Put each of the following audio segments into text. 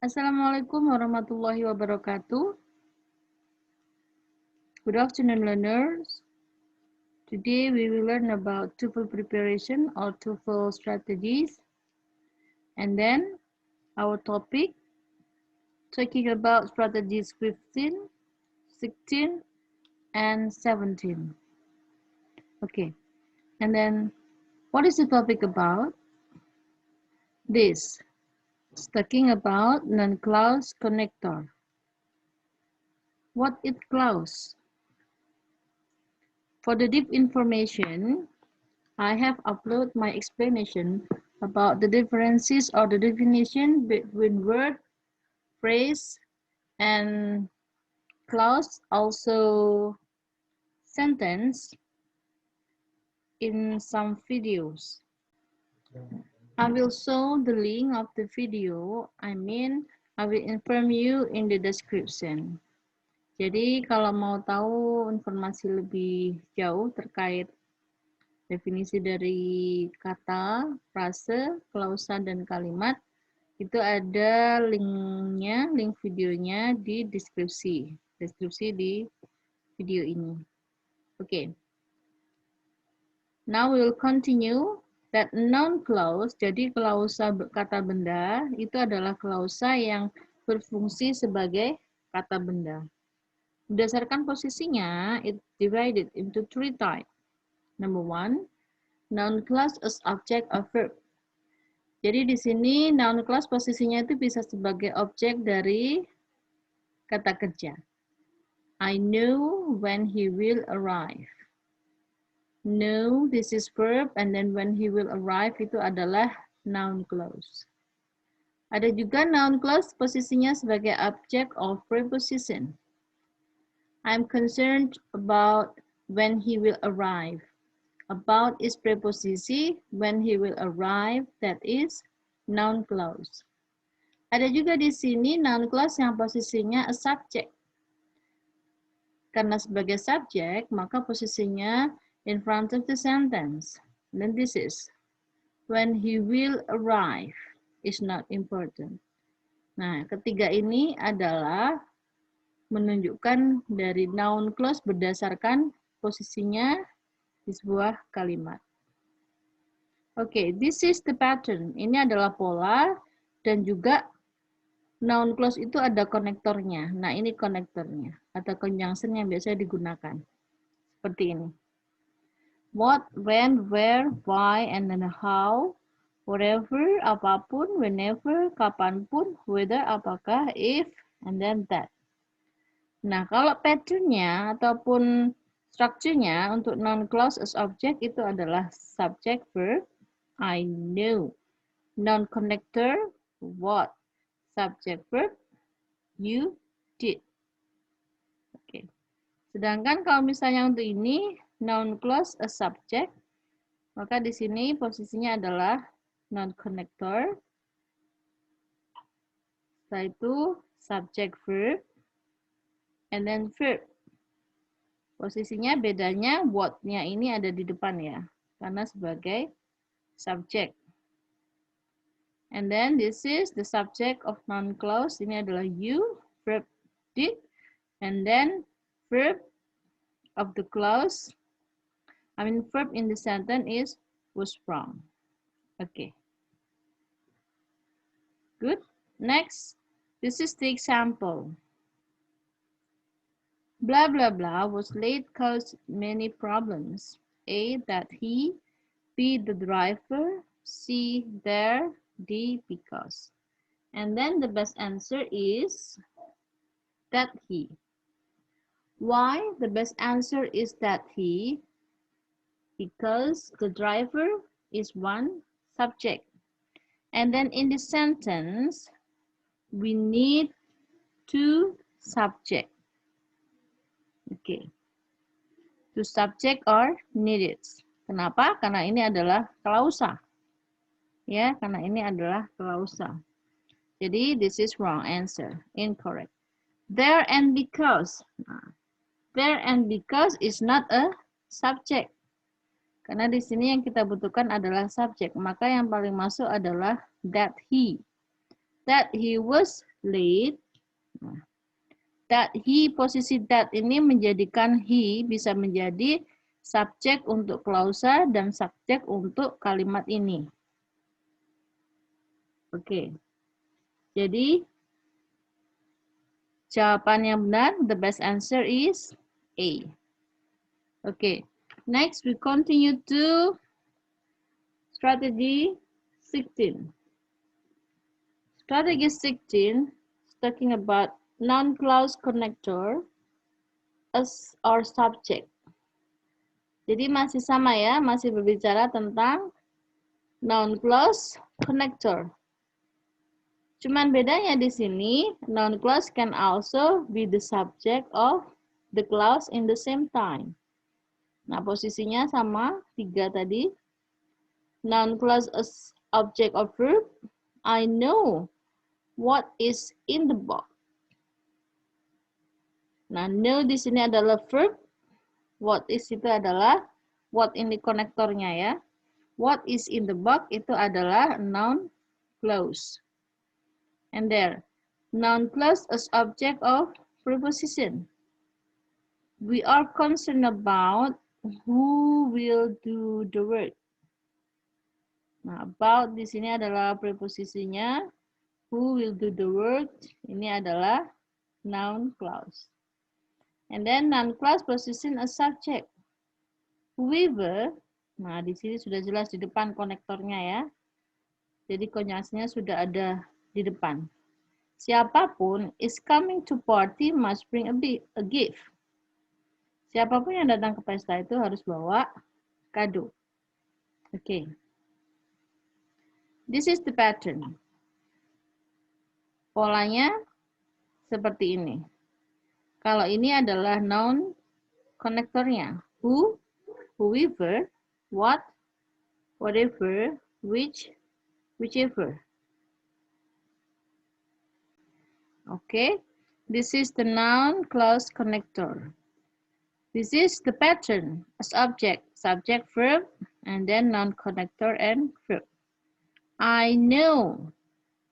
Assalamualaikum warahmatullahi wabarakatuh. Good afternoon, learners. Today we will learn about TOEFL preparation or TOEFL strategies. And then our topic, talking about strategies 15, 16, and 17. Okay. And then what is the topic about? This. It's talking about non-clause connector. What is clause? For the deep information, I have uploaded my explanation about the differences or the definition between word, phrase, and clause, also sentence, in some videos. I will show the link of the video. I will inform you in the description. Jadi kalau mau tahu informasi lebih jauh terkait definisi dari kata, frase, klausa, dan kalimat, itu ada linknya, link videonya di deskripsi di video ini. Okay. Now we will continue that noun clause. Jadi klausa kata benda itu adalah klausa yang berfungsi sebagai kata benda. Berdasarkan posisinya, it divided into 3 types. Number 1, noun clause as object or verb. Jadi di sini noun clause posisinya itu bisa sebagai objek dari kata kerja. I know when he will arrive. Know, this is verb, and then when he will arrive itu adalah noun clause. Ada juga noun clause posisinya sebagai object of preposition. I'm concerned about when he will arrive. About is preposisi, when he will arrive, that is noun clause. Ada juga di sini noun clause yang posisinya a subject. Karena sebagai subjek, maka posisinya in front of the sentence. Then this is, when he will arrive is not important. Nah, ketiga ini adalah menunjukkan dari noun clause berdasarkan posisinya di sebuah kalimat. Oke, this is the pattern. Ini adalah pola dan juga noun clause itu ada konektornya. Nah, ini konektornya atau conjunction yang biasa digunakan. Seperti ini. What, when, where, why, and then how, whatever, apapun, whenever, kapanpun, whether, apakah, if, and then that. Nah, kalau pattern-nya ataupun structure-nya untuk noun clause as object itu adalah subject verb, I know. Noun connector, what. Subject verb, you did. Oke. Sedangkan kalau misalnya untuk ini, noun clause as subject, maka di sini posisinya adalah noun connector. Setelah itu subject verb, and then verb. Posisinya bedanya what-nya ini ada di depan ya, karena sebagai subject. And then this is the subject of noun clause. Ini adalah you, verb did, and then verb of the clause. Verb in the sentence is was from. Okay. Good. Next, this is the example. Blah, blah, blah was late caused many problems. A, that he. B, the driver. C, there. D, because. And then the best answer is that he. Why the best answer is that he? Because the driver is one subject. And then in the sentence, we need two subjects. Okay. Two subject are needed. Kenapa? Karena ini adalah klausa. Ya, karena ini adalah klausa. Jadi this is wrong answer, incorrect. There and because. Nah, there and because is not a subject. Karena di sini yang kita butuhkan adalah subjek, maka yang paling masuk adalah that he. That he was late. Nah, that he, posisi that ini menjadikan he bisa menjadi subjek untuk klausa dan subjek untuk kalimat ini. Oke. Jadi jawaban yang benar, the best answer is A. Okay, next we continue to strategy 16. Strategy 16 is talking about noun clause connector as our subject. Jadi masih sama ya, masih berbicara tentang noun clause connector. Cuman bedanya di sini, noun clause can also be the subject of the clause in the same time. Nah, posisinya sama, 3 tadi. Noun clause as object of verb. I know what is in the box. Nah, know di sini adalah verb. What is itu adalah what ini konektornya ya. What is in the box itu adalah noun clause. And there, noun clause as object of preposition. We are concerned about who will do the work. Nah, about di sini adalah preposisinya. Who will do the work? Ini adalah noun clause. And then noun clause position as subject. Whoever, nah di sini sudah jelas di depan konektornya ya. Jadi konjungsinya sudah ada di depan. Siapapun is coming to party must bring a gift. Siapapun yang datang ke pesta itu harus bawa kado. Okay. This is the pattern. Polanya seperti ini. Kalau ini adalah noun konektornya. Who, whoever, what, whatever, which, whichever. Okay, this is the noun clause connector. This is the pattern as object, subject, verb, and then noun connector and verb. I know.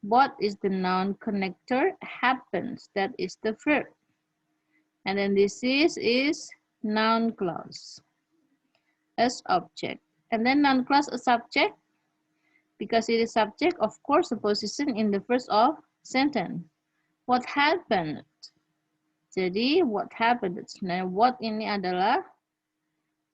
What is the noun connector? Happens. That is the verb. And then this is noun clause as object. And then noun clause as subject. Because it is subject, of course, the position in the first of sentence. What happened? Jadi, what happened? Nah, what ini adalah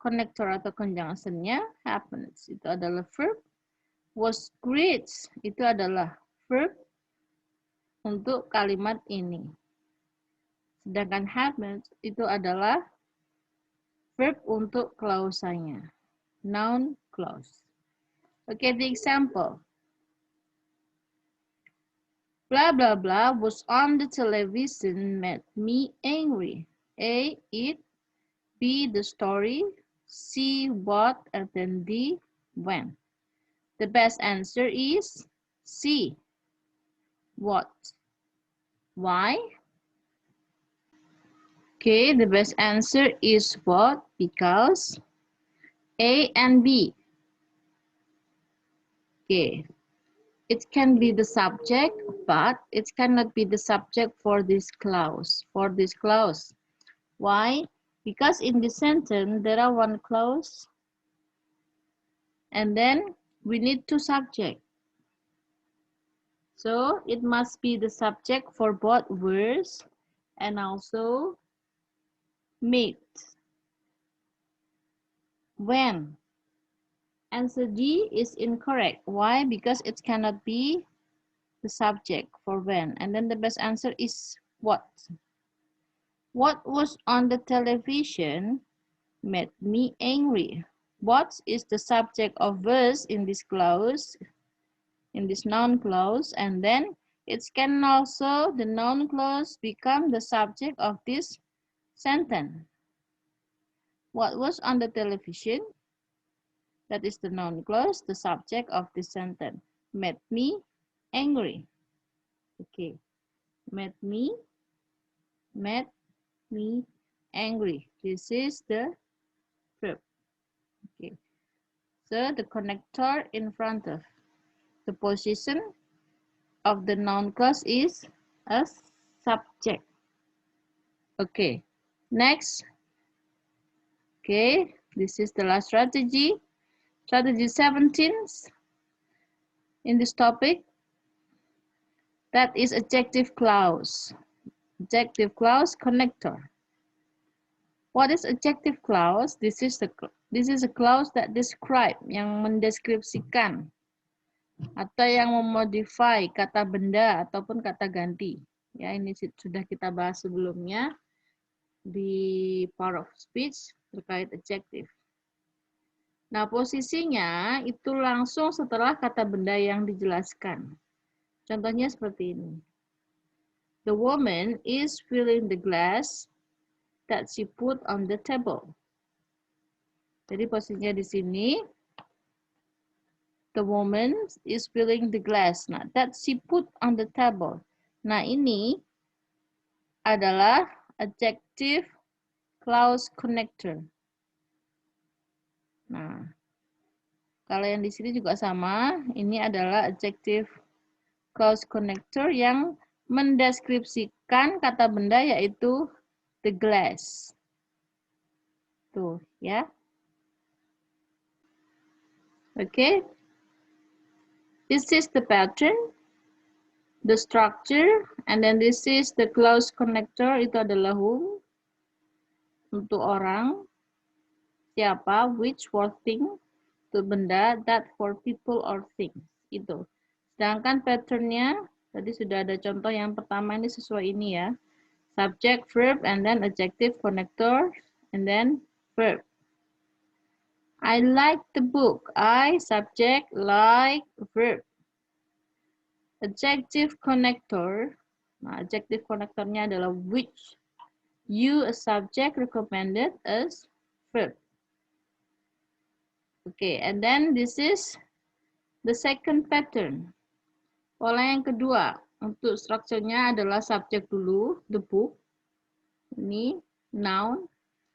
connector atau conjunctionnya. Happens, itu adalah verb. Was great, itu adalah verb untuk kalimat ini. Sedangkan happens, itu adalah verb untuk klausanya. Noun clause. Okay, the example. Blah, blah, blah was on the television made me angry. A, it. B, the story. C, what. And then D, when. The best answer is C, what. Why? Okay, the best answer is what? Because A and B. Okay. It can be the subject, but it cannot be the subject for this clause. Why? Because in this sentence, there are one clause, and then we need two subjects. So, it must be the subject for both words and also made. When? Answer D is incorrect. Why? Because it cannot be the subject for when. And then the best answer is what. What was on the television made me angry. What is the subject of verse in this clause, in this noun clause, and then it can also, the noun clause, become the subject of this sentence. What was on the television? That is the noun clause, the subject of this sentence. Made me angry. Okay. Made me angry. This is the verb. Okay. So the connector in front of the position of the noun clause is a subject. Okay, next. Okay, this is the last strategy. Strategy 17 in this topic. That is adjective clause. Adjective clause connector. What is adjective clause? This is a clause that describe, yang mendeskripsikan atau yang memodify kata benda ataupun kata ganti. Ya, ini sudah kita bahas sebelumnya di part of speech terkait adjective. Nah, posisinya itu langsung setelah kata benda yang dijelaskan. Contohnya seperti ini. The woman is filling the glass that she put on the table. Jadi posisinya di sini, the woman is filling the glass. Nah, that she put on the table. Nah, ini adalah adjective clause connector. Nah, kalau yang di sini juga sama, ini adalah adjective clause connector yang mendeskripsikan kata benda yaitu the glass. Tuh, ya. Okay. This is the pattern, the structure, and then this is the clause connector. Itu adalah whom, untuk orang, siapa, which for thing, untuk benda, that for people or things. Itu. Sedangkan patternnya, tadi sudah ada contoh yang pertama ini sesuai ini ya. Subject, verb, and then adjective, connector, and then verb. I like the book. I, subject, like, verb. Adjective connector. Nah, adjective connectornya adalah which. You, a subject, recommended as verb. Okay, and then this is the second pattern. Pola yang kedua, untuk strukturnya adalah subject dulu, the book. Ini, noun.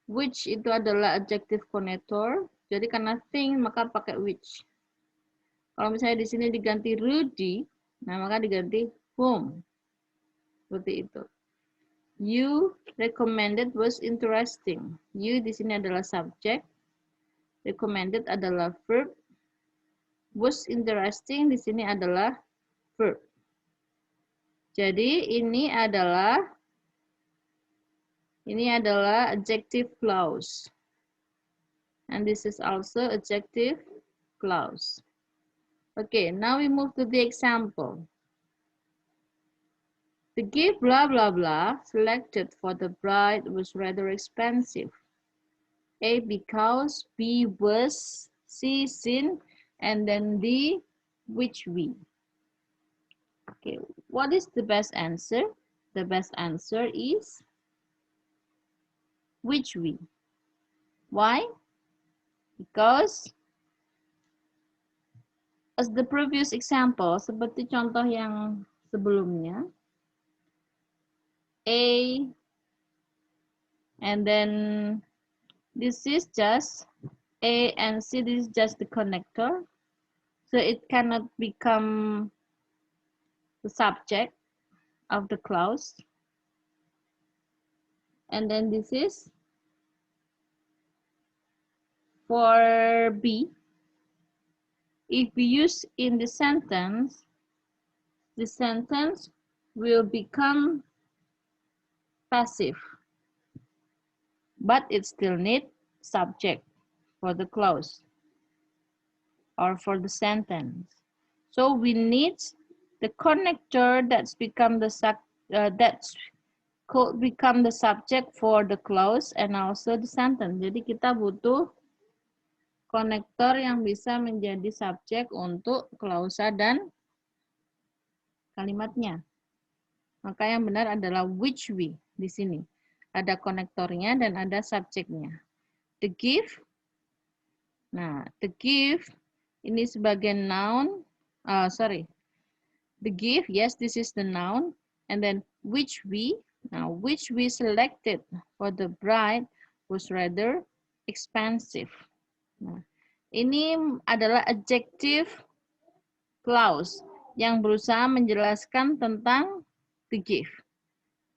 Which itu adalah adjective connector. Jadi karena thing maka pakai which. Kalau misalnya di sini diganti Rudy, nah maka diganti whom. Seperti itu. You recommended was interesting. You di sini adalah subject. Recommended adalah verb. Was interesting di sini adalah verb. Jadi ini adalah adjective clause. And this is also adjective clause. Okay, now we move to the example. The gift blah blah blah selected for the bride was rather expensive. A because, B was, C sin, and then D which we. Okay, what is the best answer? The best answer is which we. Why? Because as the previous example, seperti contoh yang sebelumnya, A, and then this is just A and C, this is just the connector. So it cannot become the subject of the clause. And then this is for B. If we use in the sentence will become passive. But it still needs subject for the clause or for the sentence. So we need the connector that's become the could become the subject for the clause and also the sentence. Jadi kita butuh konektor yang bisa menjadi subjek untuk klausa dan kalimatnya. Maka yang benar adalah which we di sini. Ada konektornya dan ada subjeknya. The gift. Nah, the gift ini sebagai noun. The gift, yes, this is the noun. And then which we. Now, which we selected for the bride was rather expensive. Nah, ini adalah adjective clause yang berusaha menjelaskan tentang to give,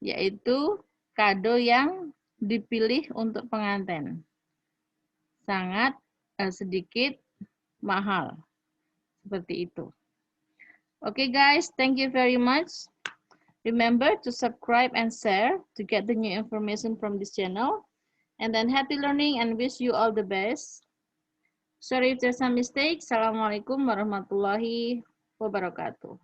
yaitu kado yang dipilih untuk pengantin. Sangat sedikit mahal. Seperti itu. Okay guys, thank you very much. Remember to subscribe and share to get the new information from this channel. And then happy learning and wish you all the best. Sorry if there's some mistakes. Assalamualaikum warahmatullahi wabarakatuh.